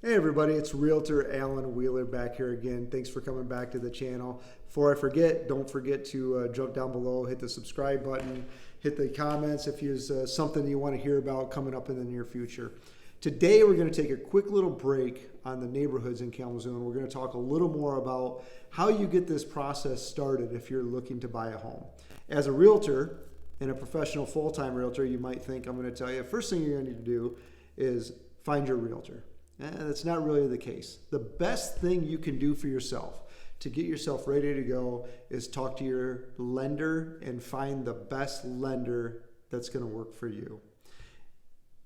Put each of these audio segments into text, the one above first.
Hey everybody, it's Realtor Alan Wheeler back here again. Thanks for coming back to the channel. Before I forget, don't forget to jump down below, hit the subscribe button, hit the comments if there's something you want to hear about coming up in the near future. Today we're going to take a quick little break on the neighborhoods in Kalamazoo, and we're going to talk a little more about how you get this process started if you're looking to buy a home. As a realtor and a professional full-time realtor, you might think I'm going to tell you, first thing you're going to need to do is find your realtor. That's not really the case. The best thing you can do for yourself to get yourself ready to go is talk to your lender and find the best lender that's going to work for you.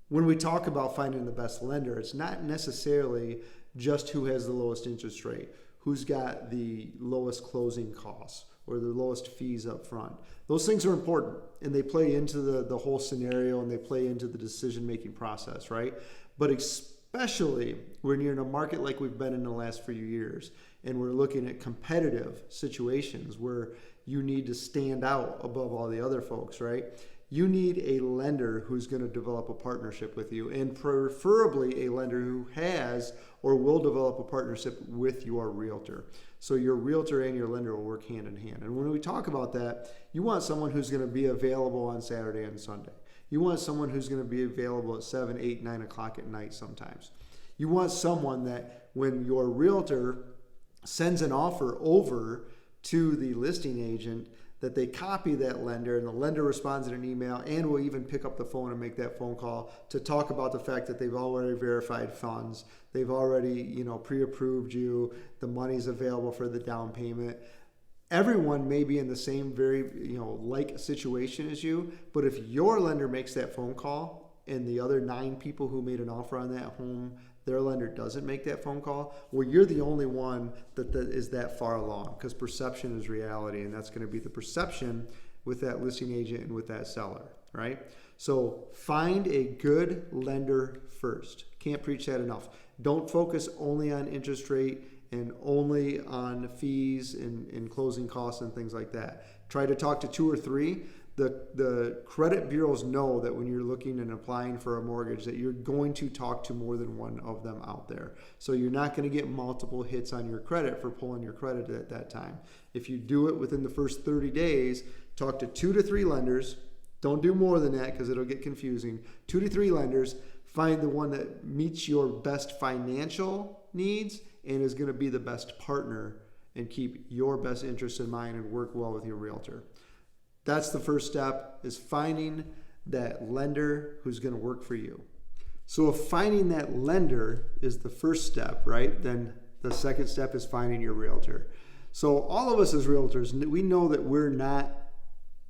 When we talk about finding the best lender, it's not necessarily just who has the lowest interest rate, who's got the lowest closing costs or the lowest fees up front. Those things are important and they play into the whole scenario and they play into the decision-making process, right? But especially when you're in a market like we've been in the last few years and we're looking at competitive situations where you need to stand out above all the other folks, right? You need a lender who's going to develop a partnership with you, and preferably a lender who has or will develop a partnership with your realtor. So your realtor and your lender will work hand in hand. And when we talk about that, you want someone who's going to be available on Saturday and Sunday. You want someone who's going to be available at 7, 8, 9 o'clock at night sometimes. You want someone that when your realtor sends an offer over to the listing agent, that they copy that lender and the lender responds in an email and will even pick up the phone and make that phone call to talk about the fact that they've already verified funds. They've already, pre-approved you. The money's available for the down payment. Everyone may be in the same very, like situation as you, but if your lender makes that phone call and the other 9 people who made an offer on that home, their lender doesn't make that phone call, well, you're the only one that is that far along, because perception is reality, and that's going to be the perception with that listing agent and with that seller, right? So find a good lender first. Can't preach that enough. Don't focus only on interest rate and only on fees and closing costs and things like that. Try to talk to 2 or 3. The credit bureaus know that when you're looking and applying for a mortgage that you're going to talk to more than one of them out there. So you're not going to get multiple hits on your credit for pulling your credit at that time. If you do it within the first 30 days, talk to 2 to 3 lenders. Don't do more than that because it'll get confusing. 2 to 3 lenders. Find the one that meets your best financial needs and is going to be the best partner and keep your best interests in mind and work well with your realtor. That's the first step, is finding that lender who's going to work for you. So if finding that lender is the first step, right, then the second step is finding your realtor. So all of us as realtors, we know that we're not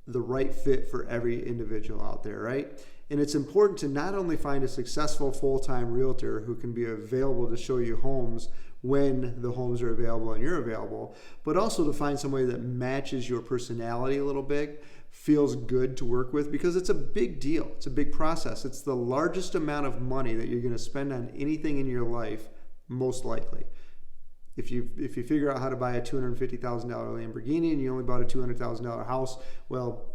the right fit for every individual out there, right? And it's important to not only find a successful full-time realtor who can be available to show you homes when the homes are available and you're available, but also to find somebody that matches your personality a little bit, feels good to work with, because it's a big deal. It's a big process. It's the largest amount of money that you're going to spend on anything in your life, most likely. If you figure out how to buy a $250,000 Lamborghini and you only bought a $200,000 house, well,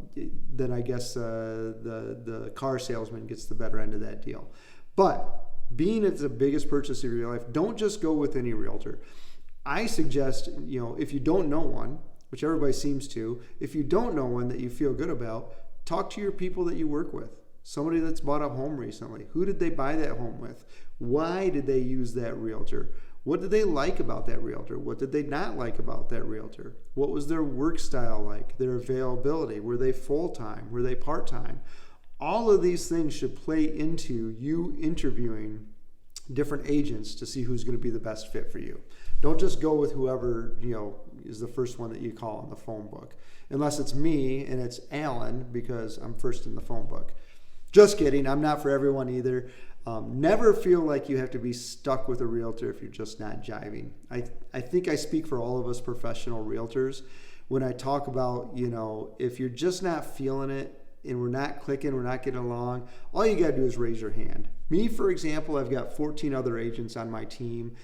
then I guess the car salesman gets the better end of that deal. But being it's the biggest purchase of your life, don't just go with any realtor. I suggest, if you don't know one, which everybody seems to, if you don't know one that you feel good about, talk to your people that you work with. Somebody that's bought a home recently. Who did they buy that home with? Why did they use that realtor? What did they like about that realtor? What did they not like about that realtor? What was their work style like? Their availability? Were they full-time? Were they part-time? All of these things should play into you interviewing different agents to see who's going to be the best fit for you. Don't just go with whoever, is the first one that you call in the phone book. Unless it's me and it's Alan, because I'm first in the phone book. Just kidding. I'm not for everyone either. Never feel like you have to be stuck with a realtor if you're just not jiving. I think I speak for all of us professional realtors when I talk about, if you're just not feeling it and we're not clicking, we're not getting along, all you got to do is raise your hand. Me, for example, I've got 14 other agents on my team.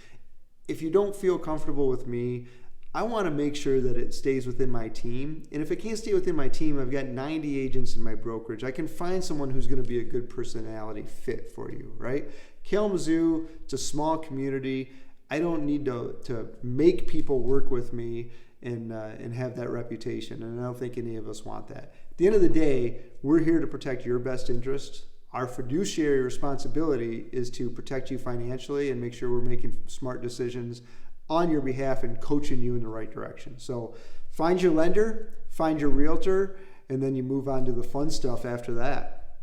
If you don't feel comfortable with me, I want to make sure that it stays within my team. And if it can't stay within my team, I've got 90 agents in my brokerage. I can find someone who's going to be a good personality fit for you, right? Kalamazoo, it's a small community. I don't need to make people work with me and have that reputation. And I don't think any of us want that. At the end of the day, we're here to protect your best interest. Our fiduciary responsibility is to protect you financially and make sure we're making smart decisions on your behalf and coaching you in the right direction. So find your lender, find your realtor, and then you move on to the fun stuff after that.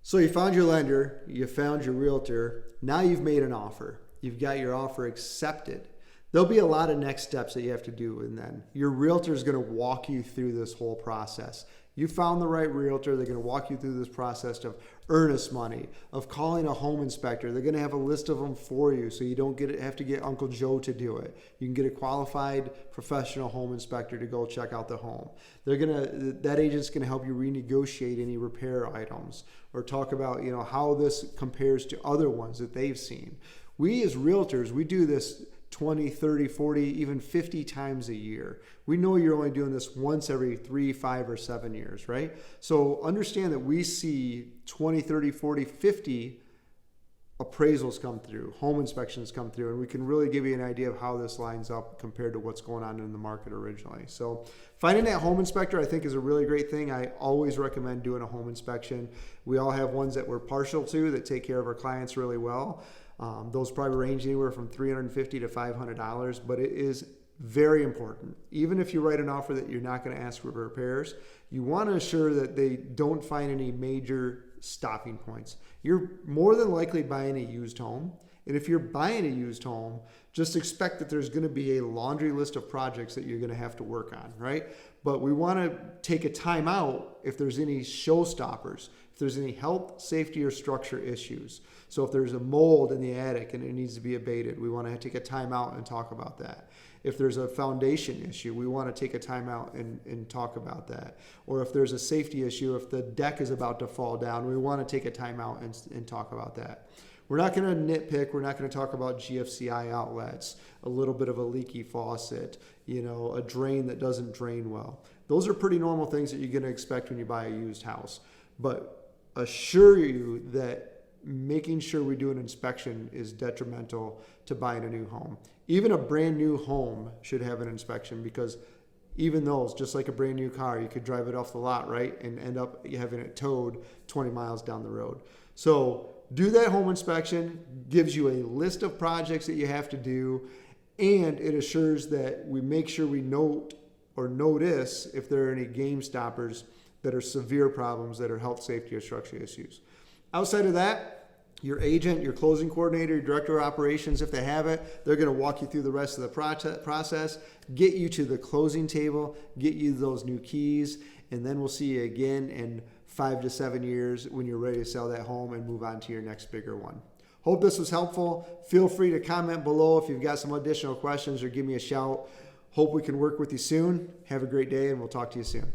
So you found your lender, you found your realtor, now you've made an offer. You've got your offer accepted. There'll be a lot of next steps that you have to do, and then your realtor is going to walk you through this whole process. You found the right realtor. They're going to walk you through this process of earnest money, of calling a home inspector. They're going to have a list of them for you so you don't have to get Uncle Joe to do it. You can get a qualified professional home inspector to go check out the home. That agent's going to help you renegotiate any repair items or talk about, how this compares to other ones that they've seen. We as realtors, we do this 20, 30, 40, even 50 times a year. We know you're only doing this once every 3, 5, or 7 years, right? So understand that we see 20, 30, 40, 50 appraisals come through, home inspections come through, and we can really give you an idea of how this lines up compared to what's going on in the market originally. So finding that home inspector, I think, is a really great thing. I always recommend doing a home inspection. We all have ones that we're partial to that take care of our clients really well. Those probably range anywhere from $350 to $500, but it is very important. Even if you write an offer that you're not going to ask for repairs, you want to ensure that they don't find any major stopping points. You're more than likely buying a used home. And if you're buying a used home, just expect that there's going to be a laundry list of projects that you're going to have to work on, right? But we want to take a time out if there's any showstoppers, if there's any health, safety, or structure issues. So if there's a mold in the attic and it needs to be abated, we want to take a time out and talk about that. If there's a foundation issue, we want to take a time out and talk about that. Or if there's a safety issue, if the deck is about to fall down, we want to take a time out and talk about that. We're not going to nitpick. We're not going to talk about GFCI outlets, a little bit of a leaky faucet, a drain that doesn't drain well. Those are pretty normal things that you're going to expect when you buy a used house. But assure you that making sure we do an inspection is detrimental to buying a new home. Even a brand new home should have an inspection, because even those, just like a brand new car, you could drive it off the lot, right, and end up having it towed 20 miles down the road. So do that home inspection, gives you a list of projects that you have to do, and it assures that we make sure we note or notice if there are any game stoppers that are severe problems that are health, safety, or structural issues. Outside of that, your agent, your closing coordinator, your director of operations, if they have it, they're going to walk you through the rest of the process, get you to the closing table, get you those new keys, and then we'll see you again in 5 to 7 years when you're ready to sell that home and move on to your next bigger one. Hope this was helpful. Feel free to comment below if you've got some additional questions or give me a shout. Hope we can work with you soon. Have a great day, and we'll talk to you soon.